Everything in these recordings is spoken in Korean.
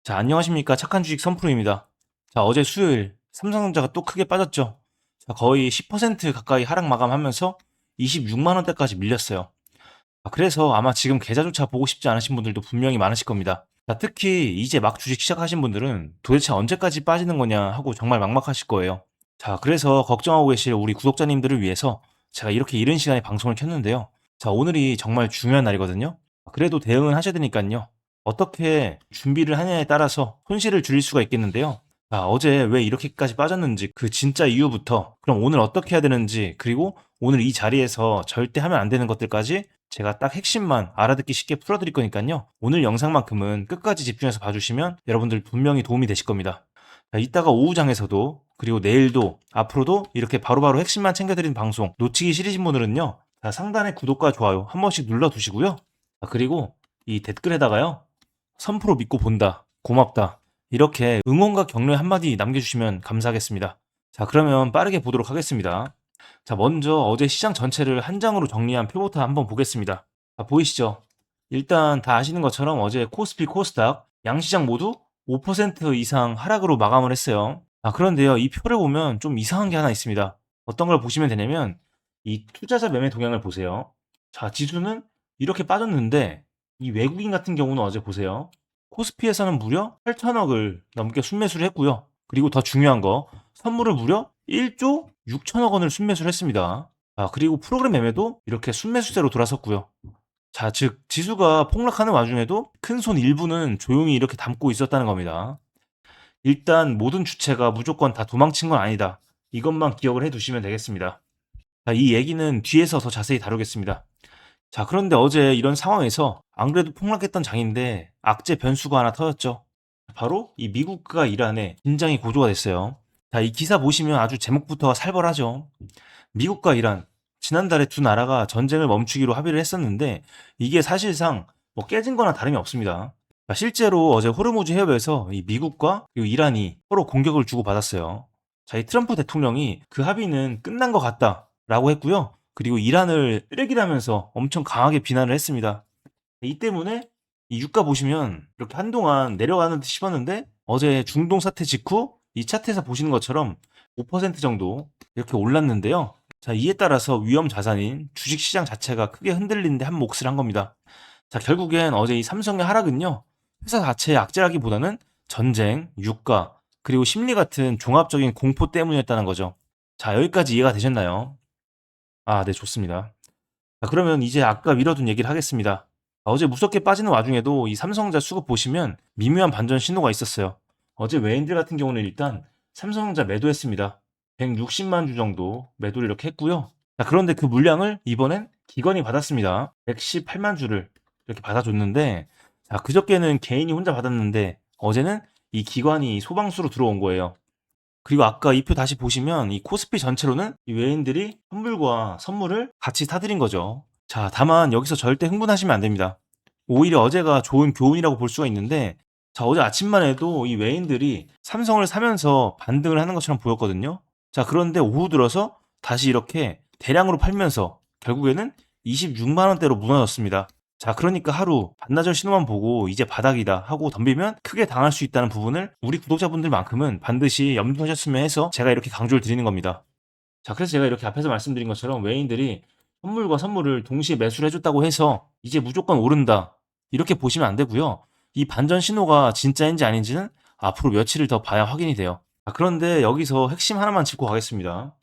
자, 안녕하십니까. 착한 주식 선프로입니다. 자, 어제 수요일 삼성전자가 또 크게 빠졌죠. 자, 거의 10% 가까이 하락 마감하면서 26만 원대까지 밀렸어요. 그래서 아마 지금 계좌조차 보고 싶지 않으신 분들도 분명히 많으실 겁니다. 자, 특히 이제 막 주식 시작하신 분들은 도대체 언제까지 빠지는 거냐 하고 정말 막막하실 거예요. 자, 그래서 걱정하고 계실 우리 구독자님들을 위해서 제가 이렇게 이른 시간에 방송을 켰는데요. 자, 오늘이 정말 중요한 날이거든요. 그래도 대응은 하셔야 되니까요. 어떻게 준비를 하냐에 따라서 손실을 줄일 수가 있겠는데요. 자, 어제 왜 이렇게까지 빠졌는지 그 진짜 이유부터, 그럼 오늘 어떻게 해야 되는지, 그리고 오늘 이 자리에서 절대 하면 안 되는 것들까지 제가 딱 핵심만 알아듣기 쉽게 풀어드릴 거니까요. 오늘 영상만큼은 끝까지 집중해서 봐주시면 여러분들 분명히 도움이 되실 겁니다. 자, 이따가 오후장에서도, 그리고 내일도, 앞으로도 이렇게 바로바로 핵심만 챙겨드리는 방송 놓치기 싫으신 분들은요. 자, 상단에 구독과 좋아요 한 번씩 눌러두시고요. 그리고 이 댓글에다가요. 선프로 믿고 본다. 고맙다. 이렇게 응원과 격려의 한마디 남겨주시면 감사하겠습니다. 자, 그러면 빠르게 보도록 하겠습니다. 자, 먼저 어제 시장 전체를 한 장으로 정리한 표부터 한번 보겠습니다. 자, 보이시죠? 일단 다 아시는 것처럼 어제 코스피, 코스닥, 양시장 모두 5% 이상 하락으로 마감을 했어요. 그런데요, 이 표를 보면 좀 이상한 게 하나 있습니다. 어떤 걸 보시면 되냐면, 이 투자자 매매 동향을 보세요. 자, 지수는 이렇게 빠졌는데, 이 외국인 같은 경우는 어제 보세요. 코스피에서는 무려 8천억을 넘게 순매수를 했고요. 그리고 더 중요한 거, 선물을 무려 1조 6천억 원을 순매수를 했습니다. 그리고 프로그램 매매도 이렇게 순매수세로 돌아섰고요. 자, 즉 지수가 폭락하는 와중에도 큰 손 일부는 조용히 이렇게 담고 있었다는 겁니다. 일단 모든 주체가 무조건 다 도망친 건 아니다. 이것만 기억을 해 두시면 되겠습니다. 자, 이 얘기는 뒤에서 더 자세히 다루겠습니다. 자, 그런데 어제 이런 상황에서 안 그래도 폭락했던 장인데 악재 변수가 하나 터졌죠. 바로 이 미국과 이란의 긴장이 고조가 됐어요. 자, 이 기사 보시면 아주 제목부터가 살벌하죠. 미국과 이란, 지난달에 두 나라가 전쟁을 멈추기로 합의를 했었는데 이게 사실상 뭐 깨진 거나 다름이 없습니다. 실제로 어제 호르무즈 해협에서 이 미국과 그리고 이란이 서로 공격을 주고받았어요. 자, 이 트럼프 대통령이 그 합의는 끝난 것 같다라고 했고요. 그리고 이란을 쓰레기라면서 엄청 강하게 비난을 했습니다. 이 때문에 이 유가 보시면 이렇게 한동안 내려가는 듯 싶었는데 어제 중동 사태 직후 이 차트에서 보시는 것처럼 5% 정도 이렇게 올랐는데요. 자, 이에 따라서 위험 자산인 주식 시장 자체가 크게 흔들리는데 한 몫을 한 겁니다. 자, 결국엔 어제 이 삼성의 하락은요. 회사 자체의 악재라기보다는 전쟁, 유가, 그리고 심리 같은 종합적인 공포 때문이었다는 거죠. 자, 여기까지 이해가 되셨나요? 네, 좋습니다. 자, 그러면 이제 아까 미뤄둔 얘기를 하겠습니다. 어제 무섭게 빠지는 와중에도 이 삼성전자 수급 보시면 미묘한 반전 신호가 있었어요. 어제 외인들 같은 경우는 일단 삼성전자 매도했습니다. 160만 주 정도 매도를 이렇게 했고요. 자, 그런데 그 물량을 이번엔 기관이 받았습니다. 118만 주를 이렇게 받아줬는데, 자, 그저께는 개인이 혼자 받았는데 어제는 이 기관이 소방수로 들어온 거예요. 그리고 아까 이 표 다시 보시면 이 코스피 전체로는 이 외인들이 선물과 선물을 같이 사들인 거죠. 자, 다만 여기서 절대 흥분하시면 안 됩니다. 오히려 어제가 좋은 교훈이라고 볼 수가 있는데, 자, 어제 아침만 해도 이 외인들이 삼성을 사면서 반등을 하는 것처럼 보였거든요. 자, 그런데 오후 들어서 다시 이렇게 대량으로 팔면서 결국에는 26만 원대로 무너졌습니다. 자, 그러니까 하루 반나절 신호만 보고 이제 바닥이다 하고 덤비면 크게 당할 수 있다는 부분을 우리 구독자분들만큼은 반드시 염두하셨으면 해서 제가 이렇게 강조를 드리는 겁니다. 자, 그래서 제가 이렇게 앞에서 말씀드린 것처럼 외인들이 선물과 선물을 동시에 매수를 해줬다고 해서 이제 무조건 오른다. 이렇게 보시면 안 되고요. 이 반전 신호가 진짜인지 아닌지는 앞으로 며칠을 더 봐야 확인이 돼요. 그런데 여기서 핵심 하나만 짚고 가겠습니다.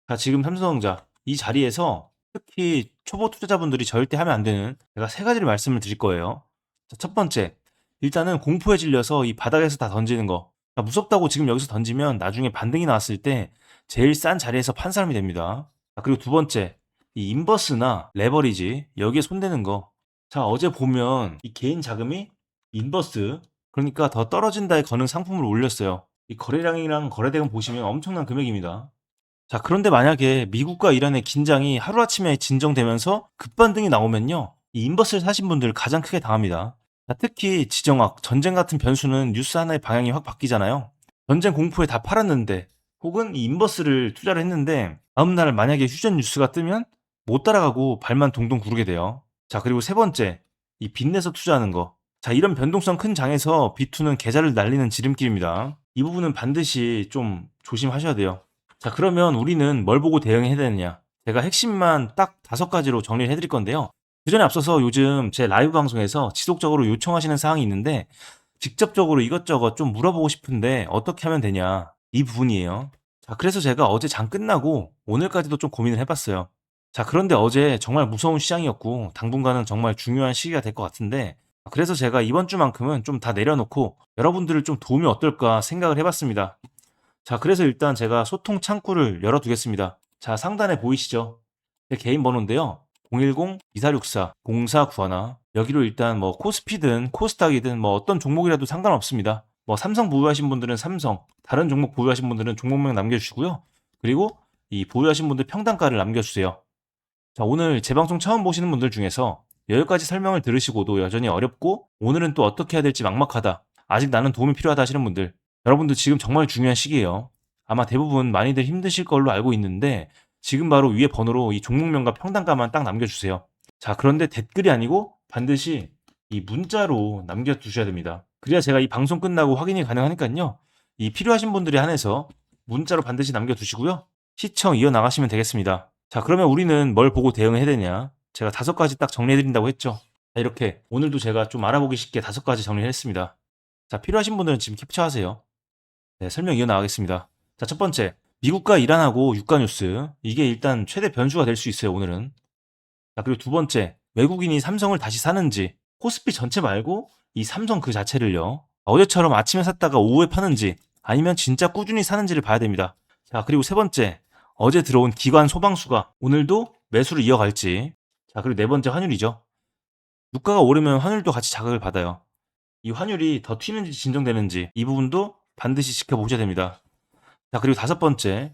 자, 지금 삼성전자 이 자리에서 특히 초보 투자자분들이 절대 하면 안 되는 제가 세 가지를 말씀을 드릴 거예요. 자, 첫 번째, 일단은 공포에 질려서 이 바닥에서 다 던지는 거. 무섭다고 지금 여기서 던지면 나중에 반등이 나왔을 때 제일 싼 자리에서 판 사람이 됩니다. 그리고 두 번째, 이 인버스나 레버리지 여기에 손대는 거. 자, 어제 보면 이 개인 자금이 인버스, 그러니까 더 떨어진다에 거는 상품을 올렸어요. 이 거래량이랑 거래대금 보시면 엄청난 금액입니다. 자, 그런데 만약에 미국과 이란의 긴장이 하루아침에 진정되면서 급반등이 나오면요. 이 인버스를 사신 분들 가장 크게 당합니다. 자, 특히 지정학, 전쟁 같은 변수는 뉴스 하나의 방향이 확 바뀌잖아요. 전쟁 공포에 다 팔았는데 혹은 이 인버스를 투자를 했는데 다음날 만약에 휴전 뉴스가 뜨면 못 따라가고 발만 동동 구르게 돼요. 자, 그리고 세 번째, 이 빚내서 투자하는 거. 자, 이런 변동성 큰 장에서 B2는 계좌를 날리는 지름길입니다. 이 부분은 반드시 좀 조심하셔야 돼요. 자, 그러면 우리는 뭘 보고 대응해야 되느냐? 제가 핵심만 딱 5가지로 정리를 해드릴 건데요. 그 전에 앞서서 요즘 제 라이브 방송에서 지속적으로 요청하시는 사항이 있는데 직접적으로 이것저것 좀 물어보고 싶은데 어떻게 하면 되냐? 이 부분이에요. 자, 그래서 제가 어제 장 끝나고 오늘까지도 좀 고민을 해봤어요. 자, 그런데 어제 정말 무서운 시장이었고 당분간은 정말 중요한 시기가 될 것 같은데 그래서 제가 이번 주만큼은 좀 다 내려놓고 여러분들을 좀 도우면 어떨까 생각을 해봤습니다. 자, 그래서 일단 제가 소통 창구를 열어두겠습니다. 자, 상단에 보이시죠? 제 개인 번호인데요. 010-2464-0491. 여기로 일단 뭐 코스피든 코스닥이든 뭐 어떤 종목이라도 상관없습니다. 뭐 삼성 보유하신 분들은 삼성, 다른 종목 보유하신 분들은 종목명 남겨주시고요. 그리고 이 보유하신 분들 평단가를 남겨주세요. 자, 오늘 제 방송 처음 보시는 분들 중에서 여기까지 설명을 들으시고도 여전히 어렵고 오늘은 또 어떻게 해야 될지 막막하다. 아직 나는 도움이 필요하다 하시는 분들. 여러분들 지금 정말 중요한 시기예요. 아마 대부분 많이들 힘드실 걸로 알고 있는데 지금 바로 위에 번호로 이 종목명과 평단가만 딱 남겨주세요. 자, 그런데 댓글이 아니고 반드시 이 문자로 남겨두셔야 됩니다. 그래야 제가 이 방송 끝나고 확인이 가능하니까요. 이 필요하신 분들에 한해서 문자로 반드시 남겨두시고요. 시청 이어나가시면 되겠습니다. 자, 그러면 우리는 뭘 보고 대응해야 되냐? 제가 5가지 딱 정리해드린다고 했죠. 자, 이렇게 오늘도 제가 좀 알아보기 쉽게 5가지 정리를 했습니다. 자, 필요하신 분들은 지금 캡처하세요. 네, 설명 이어나가겠습니다. 자, 첫 번째, 미국과 이란하고 유가 뉴스. 이게 일단 최대 변수가 될 수 있어요, 오늘은. 자, 그리고 두 번째, 외국인이 삼성을 다시 사는지, 코스피 전체 말고 이 삼성 그 자체를요. 어제처럼 아침에 샀다가 오후에 파는지, 아니면 진짜 꾸준히 사는지를 봐야 됩니다. 자, 그리고 세 번째, 어제 들어온 기관 소방수가 오늘도 매수를 이어갈지. 자, 그리고 네 번째 환율이죠. 유가가 오르면 환율도 같이 자극을 받아요. 이 환율이 더 튀는지 진정되는지 이 부분도 반드시 지켜보셔야 됩니다. 자, 그리고 다섯 번째,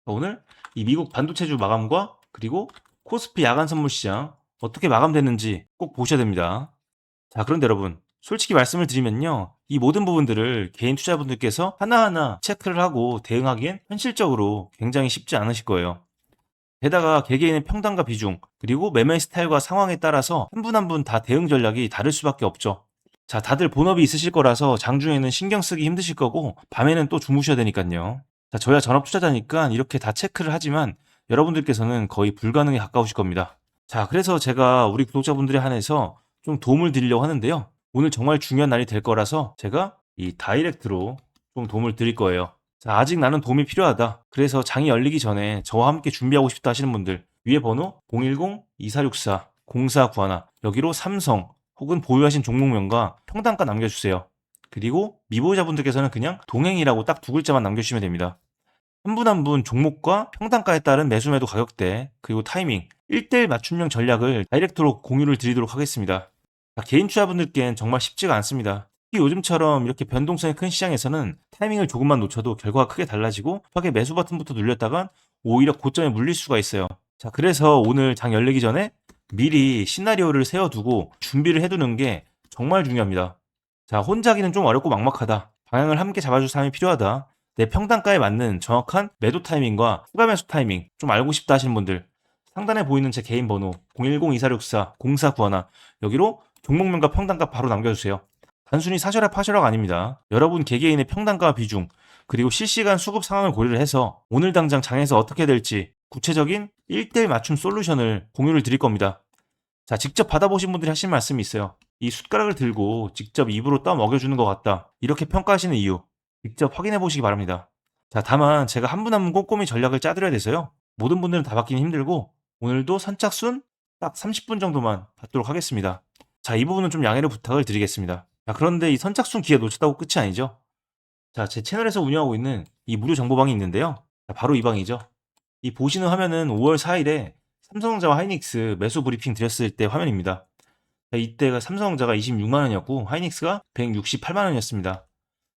오늘 이 미국 반도체주 마감과 그리고 코스피 야간 선물 시장 어떻게 마감되는지 꼭 보셔야 됩니다. 자, 그런데 여러분, 솔직히 말씀을 드리면요. 이 모든 부분들을 개인 투자분들께서 하나하나 체크를 하고 대응하기엔 현실적으로 굉장히 쉽지 않으실 거예요. 게다가 개개인의 평단과 비중, 그리고 매매 스타일과 상황에 따라서 한 분 한 분 다 대응 전략이 다를 수밖에 없죠. 자, 다들 본업이 있으실 거라서 장중에는 신경 쓰기 힘드실 거고 밤에는 또 주무셔야 되니까요. 자, 저야 전업 투자자니까 이렇게 다 체크를 하지만 여러분들께서는 거의 불가능에 가까우실 겁니다. 자, 그래서 제가 우리 구독자분들에 한해서 좀 도움을 드리려고 하는데요. 오늘 정말 중요한 날이 될 거라서 제가 이 다이렉트로 좀 도움을 드릴 거예요. 자, 아직 나는 도움이 필요하다. 그래서 장이 열리기 전에 저와 함께 준비하고 싶다 하시는 분들 위에 번호 010-2464-0491 여기로 삼성 혹은 보유하신 종목명과 평단가 남겨주세요. 그리고 미보유자분들께서는 그냥 동행이라고 딱 2글자만 남겨주시면 됩니다. 한 분 한 분 종목과 평단가에 따른 매수매도 가격대 그리고 타이밍 1대1 맞춤형 전략을 다이렉트로 공유를 드리도록 하겠습니다. 자, 개인 투자분들께는 정말 쉽지가 않습니다. 특히 요즘처럼 이렇게 변동성이 큰 시장에서는 타이밍을 조금만 놓쳐도 결과가 크게 달라지고 급하게 매수 버튼부터 눌렸다간 오히려 고점에 물릴 수가 있어요. 자, 그래서 오늘 장 열리기 전에 미리 시나리오를 세워두고 준비를 해두는 게 정말 중요합니다. 자, 혼자 하기는 좀 어렵고 막막하다. 방향을 함께 잡아줄 사람이 필요하다. 내 평단가에 맞는 정확한 매도 타이밍과 추가 매수 타이밍 좀 알고 싶다 하시는 분들 상단에 보이는 제 개인 번호 010-2464-0491 여기로 종목명과 평단가 바로 남겨주세요. 단순히 사셔라 파셔라가 아닙니다. 여러분 개개인의 평단가와 비중 그리고 실시간 수급 상황을 고려를 해서 오늘 당장 장에서 어떻게 될지 구체적인 1대1 맞춤 솔루션을 공유를 드릴 겁니다. 자, 직접 받아보신 분들이 하신 말씀이 있어요. 이 숟가락을 들고 직접 입으로 떠 먹여주는 것 같다. 이렇게 평가하시는 이유 직접 확인해 보시기 바랍니다. 자, 다만 제가 한 분 한 분 꼼꼼히 전략을 짜드려야 돼서요. 모든 분들은 다 받기는 힘들고 오늘도 선착순 딱 30분 정도만 받도록 하겠습니다. 자, 이 부분은 좀 양해를 부탁을 드리겠습니다. 자, 그런데 이 선착순 기회 놓쳤다고 끝이 아니죠. 자, 제 채널에서 운영하고 있는 이 무료 정보방이 있는데요. 자, 바로 이 방이죠. 이 보시는 화면은 5월 4일에 삼성전자와 하이닉스 매수 브리핑 드렸을 때 화면입니다. 자, 이때가 삼성전자가 26만 원이었고 하이닉스가 168만 원이었습니다.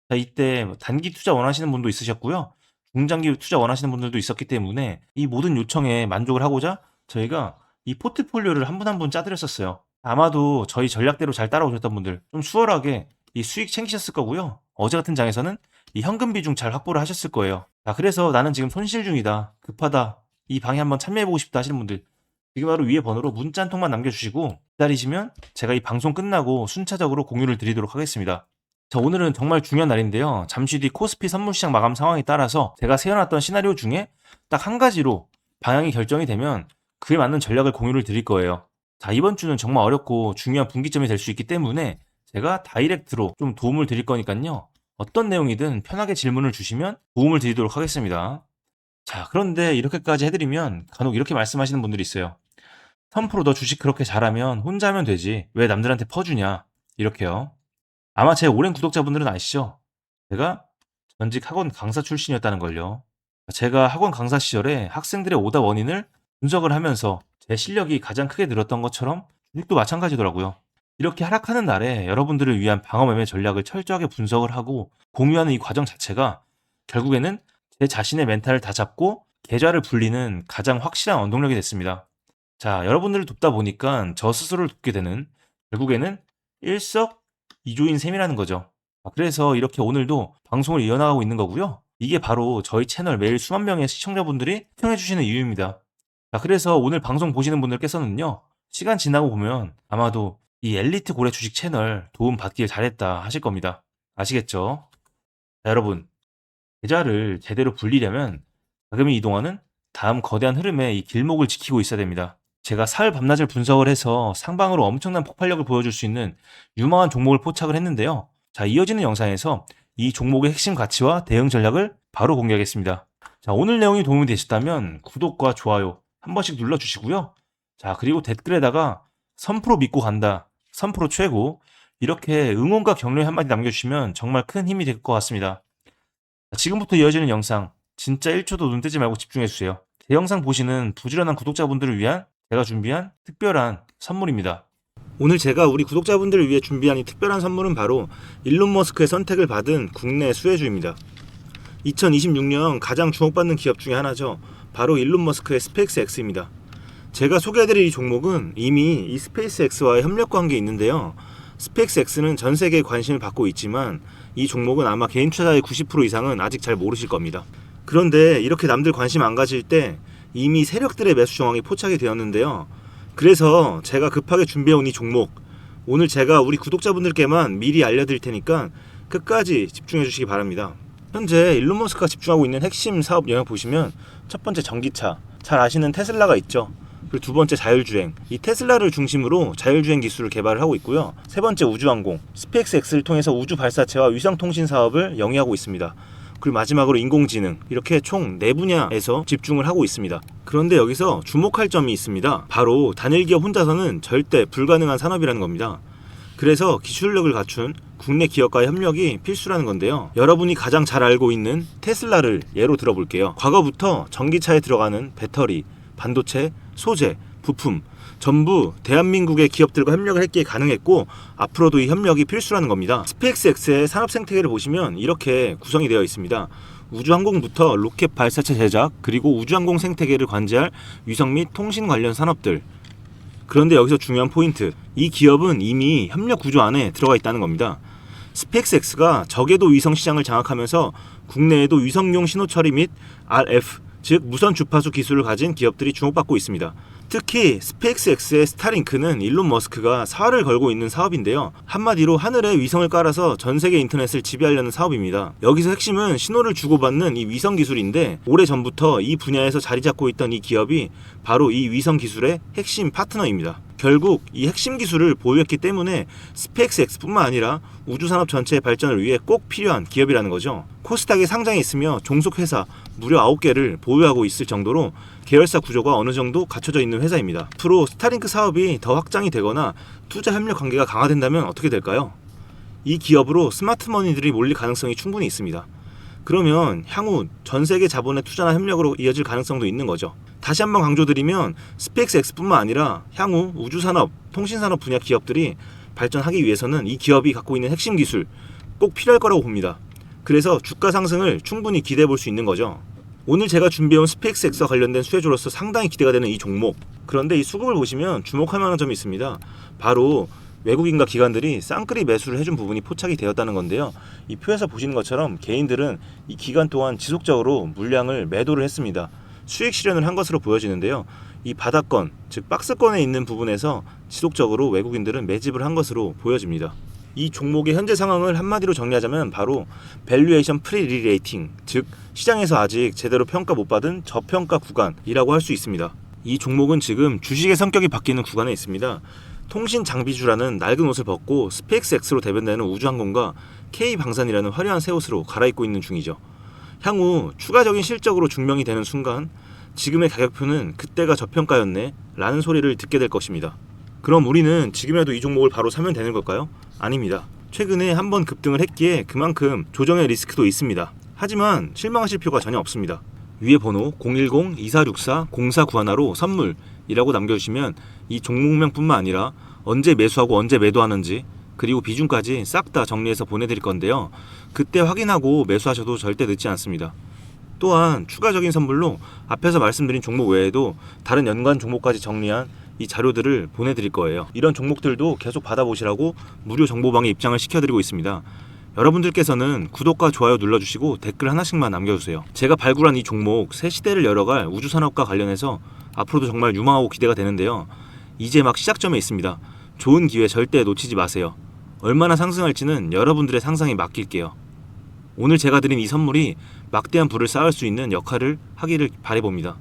자, 이때 단기 투자 원하시는 분도 있으셨고요. 중장기 투자 원하시는 분들도 있었기 때문에 이 모든 요청에 만족을 하고자 저희가 이 포트폴리오를 한 분 한 분 짜드렸었어요. 아마도 저희 전략대로 잘 따라오셨던 분들 좀 수월하게 이 수익 챙기셨을 거고요. 어제 같은 장에서는 이 현금 비중 잘 확보를 하셨을 거예요. 자, 그래서 나는 지금 손실 중이다. 급하다. 이 방에 한번 참여해보고 싶다 하시는 분들 지금 바로 위에 번호로 문자 한 통만 남겨주시고 기다리시면 제가 이 방송 끝나고 순차적으로 공유를 드리도록 하겠습니다. 자, 오늘은 정말 중요한 날인데요. 잠시 뒤 코스피 선물시장 마감 상황에 따라서 제가 세워놨던 시나리오 중에 딱 한 가지로 방향이 결정이 되면 그에 맞는 전략을 공유를 드릴 거예요. 자, 이번 주는 정말 어렵고 중요한 분기점이 될 수 있기 때문에 제가 다이렉트로 좀 도움을 드릴 거니까요. 어떤 내용이든 편하게 질문을 주시면 도움을 드리도록 하겠습니다. 자, 그런데 이렇게까지 해드리면 간혹 이렇게 말씀하시는 분들이 있어요. 3% 너 주식 그렇게 잘하면 혼자 하면 되지. 왜 남들한테 퍼주냐. 이렇게요. 아마 제 오랜 구독자분들은 아시죠? 제가 전직 학원 강사 출신이었다는 걸요. 제가 학원 강사 시절에 학생들의 오답 원인을 분석을 하면서 제 실력이 가장 크게 늘었던 것처럼 주식도 마찬가지더라고요. 이렇게 하락하는 날에 여러분들을 위한 방어 매매 전략을 철저하게 분석을 하고 공유하는 이 과정 자체가 결국에는 제 자신의 멘탈을 다잡고 계좌를 불리는 가장 확실한 원동력이 됐습니다. 자, 여러분들을 돕다 보니까 저 스스로를 돕게 되는 결국에는 일석이조인 셈이라는 거죠. 그래서 이렇게 오늘도 방송을 이어나가고 있는 거고요. 이게 바로 저희 채널 매일 수만 명의 시청자분들이 시청해주시는 이유입니다. 자, 그래서 오늘 방송 보시는 분들께서는요, 시간 지나고 보면 아마도 이 엘리트 고래 주식 채널 도움 받길 잘했다 하실 겁니다. 아시겠죠? 자, 여러분, 계좌를 제대로 불리려면 자금이 이동하는 다음 거대한 흐름의 이 길목을 지키고 있어야 됩니다. 제가 사흘 밤낮을 분석을 해서 상방으로 엄청난 폭발력을 보여줄 수 있는 유망한 종목을 포착을 했는데요. 자, 이어지는 영상에서 이 종목의 핵심 가치와 대응 전략을 바로 공개하겠습니다. 자, 오늘 내용이 도움이 되셨다면 구독과 좋아요 한 번씩 눌러주시고요. 자, 그리고 댓글에다가 3% 믿고 간다, 3% 최고, 이렇게 응원과 격려의 한마디 남겨주시면 정말 큰 힘이 될 것 같습니다. 자, 지금부터 이어지는 영상 진짜 1초도 눈 떼지 말고 집중해주세요. 제 영상 보시는 부지런한 구독자분들을 위한 제가 준비한 특별한 선물입니다. 오늘 제가 우리 구독자분들을 위해 준비한 이 특별한 선물은 바로 일론 머스크의 선택을 받은 국내 수혜주입니다. 2026년 가장 주목받는 기업 중에 하나죠. 바로 일론 머스크의 스페이스X입니다. 제가 소개해드릴 이 종목은 이미 이 스페이스X와의 협력 관계에 있는데요. 스페이스X는 전 세계에 관심을 받고 있지만 이 종목은 아마 개인 투자자의 90% 이상은 아직 잘 모르실 겁니다. 그런데 이렇게 남들 관심 안 가질 때 이미 세력들의 매수 정황이 포착이 되었는데요. 그래서 제가 급하게 준비해온 이 종목, 오늘 제가 우리 구독자분들께만 미리 알려드릴 테니까 끝까지 집중해 주시기 바랍니다. 현재 일론 머스크가 집중하고 있는 핵심 사업 영역 보시면 첫 번째 전기차, 잘 아시는 테슬라가 있죠. 그리고 두 번째 자율주행, 이 테슬라를 중심으로 자율주행 기술을 개발을 하고 있고요. 세 번째 우주항공, 스페이스X를 통해서 우주 발사체와 위성통신 사업을 영위하고 있습니다. 그리고 마지막으로 인공지능, 이렇게 총 4분야에서 집중을 하고 있습니다. 그런데 여기서 주목할 점이 있습니다. 바로 단일 기업 혼자서는 절대 불가능한 산업이라는 겁니다. 그래서 기술력을 갖춘 국내 기업과의 협력이 필수라는 건데요. 여러분이 가장 잘 알고 있는 테슬라를 예로 들어볼게요. 과거부터 전기차에 들어가는 배터리, 반도체, 소재, 부품 전부 대한민국의 기업들과 협력을 했기에 가능했고 앞으로도 이 협력이 필수라는 겁니다. 스페이스X의 산업 생태계를 보시면 이렇게 구성이 되어 있습니다. 우주항공부터 로켓 발사체 제작, 그리고 우주항공 생태계를 관제할 위성 및 통신 관련 산업들. 그런데 여기서 중요한 포인트, 이 기업은 이미 협력 구조 안에 들어가 있다는 겁니다. 스페이스X가 저궤도 위성 시장을 장악하면서 국내에도 위성용 신호 처리 및 RF, 즉 무선 주파수 기술을 가진 기업들이 주목받고 있습니다. 특히 스페이스X의 스타링크는 일론 머스크가 사활을 걸고 있는 사업인데요. 한마디로 하늘에 위성을 깔아서 전 세계 인터넷을 지배하려는 사업입니다. 여기서 핵심은 신호를 주고받는 이 위성 기술인데 오래전부터 이 분야에서 자리 잡고 있던 이 기업이 바로 이 위성 기술의 핵심 파트너입니다. 결국 이 핵심 기술을 보유했기 때문에 스페이스X뿐만 아니라 우주산업 전체의 발전을 위해 꼭 필요한 기업이라는 거죠. 코스닥에 상장해 있으며 종속 회사 무려 9개를 보유하고 있을 정도로 계열사 구조가 어느 정도 갖춰져 있는 회사입니다. 앞으로 스타링크 사업이 더 확장이 되거나 투자 협력 관계가 강화된다면 어떻게 될까요? 이 기업으로 스마트머니들이 몰릴 가능성이 충분히 있습니다. 그러면 향후 전 세계 자본의 투자나 협력으로 이어질 가능성도 있는 거죠. 다시 한번 강조드리면 스페이스X뿐만 아니라 향후 우주산업, 통신산업 분야 기업들이 발전하기 위해서는 이 기업이 갖고 있는 핵심 기술 꼭 필요할 거라고 봅니다. 그래서 주가 상승을 충분히 기대해 볼 수 있는 거죠. 오늘 제가 준비해온 스페이스X와 관련된 수혜주로서 상당히 기대가 되는 이 종목. 그런데 이 수급을 보시면 주목할 만한 점이 있습니다. 바로 외국인과 기관들이 쌍끌이 매수를 해준 부분이 포착이 되었다는 건데요. 이 표에서 보시는 것처럼 개인들은 이 기간 동안 지속적으로 물량을 매도를 했습니다. 수익 실현을 한 것으로 보여지는데요. 이 바닥권, 즉 박스권에 있는 부분에서 지속적으로 외국인들은 매집을 한 것으로 보여집니다. 이 종목의 현재 상황을 한마디로 정리하자면 바로 밸류에이션 프리리레이팅, 즉 시장에서 아직 제대로 평가 못 받은 저평가 구간이라고 할 수 있습니다. 이 종목은 지금 주식의 성격이 바뀌는 구간에 있습니다. 통신 장비주라는 낡은 옷을 벗고 스페이스X로 대변되는 우주항공과 K방산이라는 화려한 새 옷으로 갈아입고 있는 중이죠. 향후 추가적인 실적으로 증명이 되는 순간 지금의 가격표는 그때가 저평가였네 라는 소리를 듣게 될 것입니다. 그럼 우리는 지금이라도 이 종목을 바로 사면 되는 걸까요? 아닙니다. 최근에 한번 급등을 했기에 그만큼 조정의 리스크도 있습니다. 하지만 실망하실 필요가 전혀 없습니다. 위에 번호 010-2464-0491로 선물이라고 남겨주시면 이 종목명 뿐만 아니라 언제 매수하고 언제 매도하는지 그리고 비중까지 싹 다 정리해서 보내드릴 건데요. 그때 확인하고 매수하셔도 절대 늦지 않습니다. 또한 추가적인 선물로 앞에서 말씀드린 종목 외에도 다른 연관 종목까지 정리한 이 자료들을 보내드릴 거예요. 이런 종목들도 계속 받아보시라고 무료 정보방에 입장을 시켜드리고 있습니다. 여러분들께서는 구독과 좋아요 눌러주시고 댓글 하나씩만 남겨주세요. 제가 발굴한 이 종목 새 시대를 열어갈 우주산업과 관련해서 앞으로도 정말 유망하고 기대가 되는데요. 이제 막 시작점에 있습니다. 좋은 기회 절대 놓치지 마세요. 얼마나 상승할지는 여러분들의 상상에 맡길게요. 오늘 제가 드린 이 선물이 막대한 부를 쌓을 수 있는 역할을 하기를 바라봅니다.